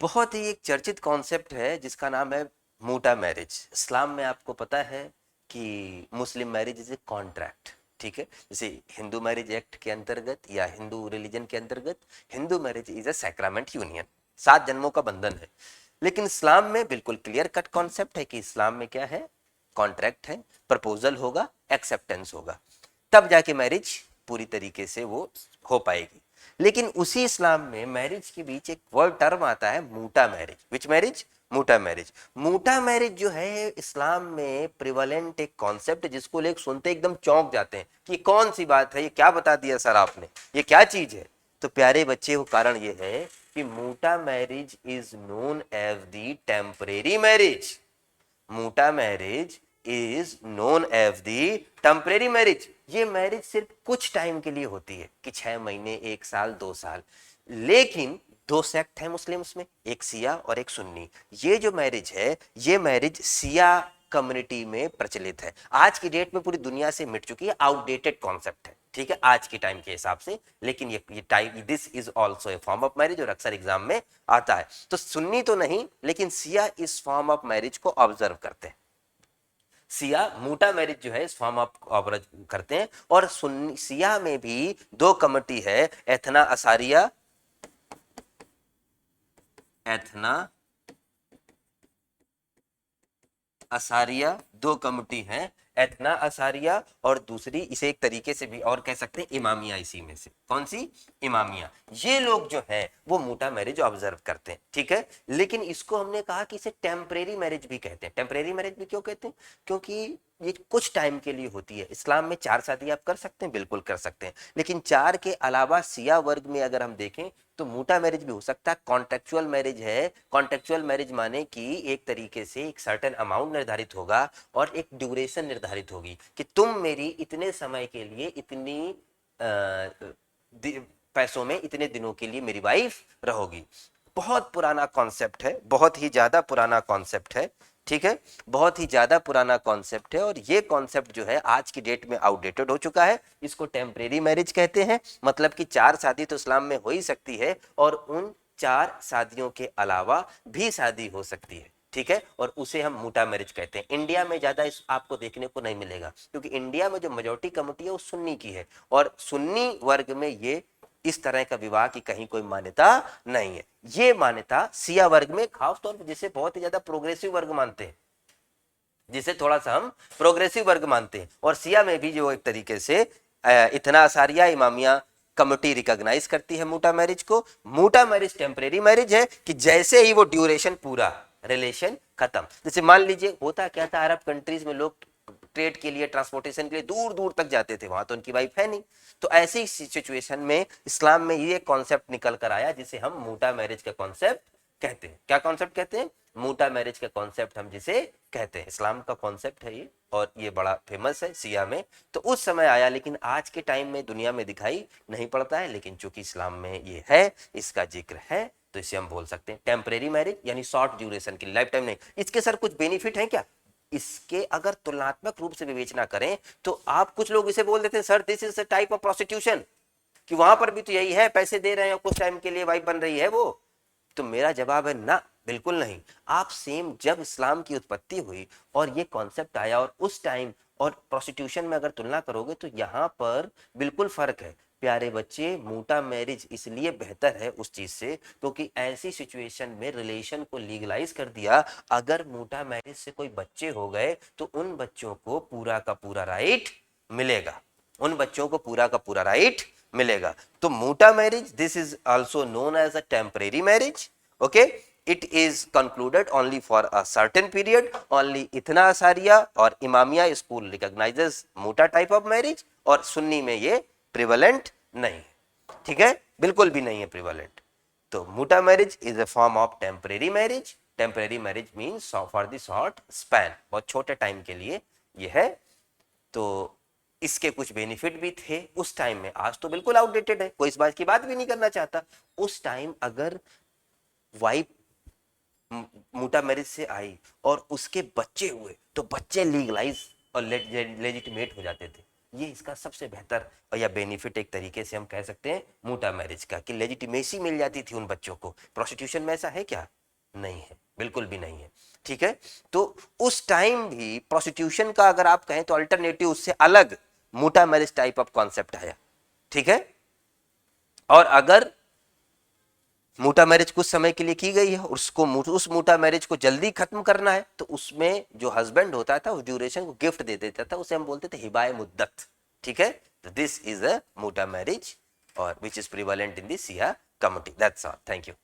बहुत ही एक चर्चित कॉन्सेप्ट है जिसका नाम है मूटा मैरिज। इस्लाम में आपको पता है कि मुस्लिम मैरिज इज ए कॉन्ट्रैक्ट, ठीक है। जैसे हिंदू मैरिज एक्ट के अंतर्गत या हिंदू रिलीजन के अंतर्गत Hindu marriage is a sacrament union, 7 जन्मों का बंधन है। लेकिन इस्लाम में बिल्कुल क्लियर कट कॉन्सेप्ट है कि इस्लाम में क्या है, कॉन्ट्रैक्ट है, प्रपोजल होगा, एक्सेप्टेंस होगा, तब जाके मैरिज पूरी तरीके से वो हो पाएगी। लेकिन उसी इस्लाम में मैरिज के बीच एक वर्ड टर्म आता है मूटा मैरिज। विच मैरिज? मूटा मैरिज। मूटा मैरिज जो है इस्लाम में प्रिवलेंट एक कॉन्सेप्ट, जिसको लोग सुनते एकदम चौंक जाते हैं कि कौन सी बात है, ये क्या बता दिया सर आपने, ये क्या चीज है। तो प्यारे बच्चे वो कारण ये है कि मूटा marriage is known as the temporary marriage. मूटा marriage is known as the temporary marriage. ये मैरिज सिर्फ कुछ टाइम के लिए होती है कि 6 महीने, 1 साल, 2 साल। लेकिन 2 सेक्ट है मुस्लिम्स में, एक सिया और एक सुन्नी। ये जो मैरिज है, ये मैरिज सिया कम्युनिटी में प्रचलित है। आज की डेट में पूरी दुनिया से मिट चुकी है, आउटडेटेड कॉन्सेप्ट है, ठीक है, आज के टाइम के हिसाब से। लेकिन ये time, this is also a form of marriage और अक्सर एग्जाम में आता है। तो सुन्नी तो नहीं, लेकिन सिया इस फॉर्म ऑफ मैरिज को ऑब्जर्व करते हैं। सिया मूटा मैरिज जो है इस फॉर्म ऑफ ऑब्जर्व करते हैं। और सुन्नी सिया में भी 2 कमिटी है, एथना असारिया, एथना असारिया 2 कमिटी हैं, एथना असारिया और दूसरी इसे एक तरीके से भी और कह सकते हैं इमामिया। इसी में से कौन सी? इमामिया। ये लोग जो है वो मूटा मैरिज ऑब्जर्व करते हैं, ठीक है। लेकिन इसको हमने कहा कि इसे टेम्परेरी मैरिज भी कहते हैं। टेम्परेरी मैरिज भी क्यों कहते हैं? क्योंकि ये कुछ टाइम के लिए होती है। इस्लाम में 4 शादी आप कर सकते हैं, बिल्कुल कर सकते हैं, लेकिन 4 के अलावा सिया वर्ग में अगर हम देखें तो मूटा मैरिज भी हो सकता है। कॉन्ट्रेक्चुअल मैरिज है। कॉन्ट्रेक्चुअल मैरिज माने कि एक तरीके से एक सर्टेन अमाउंट निर्धारित होगा और एक ड्यूरेशन निर्धारित होगी कि तुम मेरी इतने समय के लिए, इतनी पैसों में, इतने दिनों के लिए मेरी वाइफ रहोगी। बहुत पुराना कॉन्सेप्ट है, बहुत ही ज्यादा पुराना कॉन्सेप्ट है, ठीक है, बहुत ही ज्यादा पुराना कॉन्सेप्ट है। और ये कॉन्सेप्ट जो है आज की डेट में आउटडेटेड हो चुका है। इसको टेम्परेरी मैरिज कहते हैं। मतलब कि 4 शादी तो इस्लाम में हो ही सकती है और उन 4 शादियों के अलावा भी शादी हो सकती है, ठीक है, और उसे हम मूटा मैरिज कहते हैं। इंडिया में ज्यादा इस आपको देखने को नहीं मिलेगा, क्योंकि इंडिया में जो मेजोरिटी कमिटी है वो सुन्नी की है, और सुन्नी वर्ग में ये इस तरह का विवाह की कहीं कोई मान्यता नहीं है। ये मान्यता सिया वर्ग में, खासतौर पर जिसे बहुत ही ज्यादा प्रोग्रेसिव वर्ग मानते हैं, जिसे थोड़ा सा हम प्रोग्रेसिव वर्ग मानते हैं, और सिया में भी जो एक तरीके से इतना असारिया इमामिया कमिटी रिकॉग्नाइज करती है मूटा मैरिज को। मूटा मैरिज टेम्परेरी मैरिज है कि जैसे ही वो ड्यूरेशन पूरा, रिलेशन खत्म। जैसे मान लीजिए होता क्या था, अरब कंट्रीज में लोग ट्रेड के लिए, ट्रांसपोर्टेशन के लिए दूर दूर तक जाते थे, वहां तो उनकी वाइफ है नहीं। तो ऐसी सिचुएशन में इस्लाम में ये कॉन्सेप्ट निकल कर आया जिसे हम मूटा मैरिज का कॉन्सेप्ट कहते हैं। क्या कॉन्सेप्ट कहते हैं? मूटा मैरिज का कॉन्सेप्ट हम जिसे कहते हैं। इस्लाम का कॉन्सेप्ट है ये, और ये बड़ा फेमस है सिया में। तो उस समय आया, लेकिन आज के टाइम में दुनिया में दिखाई नहीं पड़ता है। लेकिन चूंकि इस्लाम में ये है, इसका जिक्र है, तो इसे हम बोल सकते हैं टेम्परेरी मैरिज, यानी शॉर्ट ड्यूरेशन की, लाइफ टाइम नहीं। इसके सर कुछ बेनिफिट है क्या? इसके अगर तुलनात्मक रूप से विवेचना करें तो आप, कुछ लोग इसे बोल देते हैं sir this is a type of prostitution, कि वहां पर भी तो यही है, पैसे दे रहे हैं कुछ टाइम के लिए वाइफ बन रही है वो। तो मेरा जवाब है ना, बिल्कुल नहीं। आप सेम, जब इस्लाम की उत्पत्ति हुई और ये कॉन्सेप्ट आया, और उस टाइम और प्रोस्टिट्यूशन में अगर तुलना करोगे तो यहां पर बिल्कुल फर्क है। प्यारे बच्चे, मूटा मैरिज इसलिए बेहतर है उस चीज से क्योंकि ऐसी सिचुएशन में रिलेशन को लीगलाइज कर दिया। अगर मूटा मैरिज से कोई बच्चे हो गए तो उन बच्चों को पूरा का पूरा राइट मिलेगा, उन बच्चों को पूरा का पूरा राइट मिलेगा। तो मूटा marriage, this is also known as a temporary marriage, okay. It is concluded only for a certain period. Only इतना असारिया और इमामिया स्कूल रिकॉग्नाइजेस मूटा टाइप ऑफ मैरिज, और सुन्नी में ये प्रिवलेंट नहीं है, ठीक है, बिल्कुल भी नहीं है प्रिवलेंट। तो मूटा marriage is a form of temporary marriage. Temporary marriage means for the short span, बहुत छोटे टाइम के लिए ये है। तो इसके कुछ बेनिफिट भी थे उस टाइम में, आज तो बिल्कुल आउटडेटेड है, कोई इस बात की बात भी नहीं करना चाहता। उस टाइम अगर वाइफ मूटा मैरिज से आई और उसके बच्चे हुए तो बच्चे लीगलाइज और लेजिटिमेट हो जाते थे। ये इसका सबसे बेहतर और या बेनिफिट एक तरीके से हम कह सकते हैं मोटा मैरिज का, कि लेजिटिमेसी मिल जाती थी उन बच्चों को। प्रोस्टिट्यूशन में ऐसा है क्या? नहीं है, बिल्कुल भी नहीं है। ठीक है, तो उस टाइम भी प्रोस्टिट्यूशन का अगर आप कहें तो अल्टरनेटिव उससे अलग मोटा मैरिज टाइप ऑफ कॉन्सेप्ट आया। ठीक है, और अगर मोटा मैरिज कुछ समय के लिए की गई है, उसको उस मोटा मैरिज को जल्दी खत्म करना है, तो उसमें जो हस्बैंड होता था उस ड्यूरेशन को गिफ्ट दे देता था, उसे हम बोलते थे हिबाए मुद्दत। ठीक है, तो दिस इज अ मोटा मैरिज और which is prevalent in the Siya community. That's all, thank you.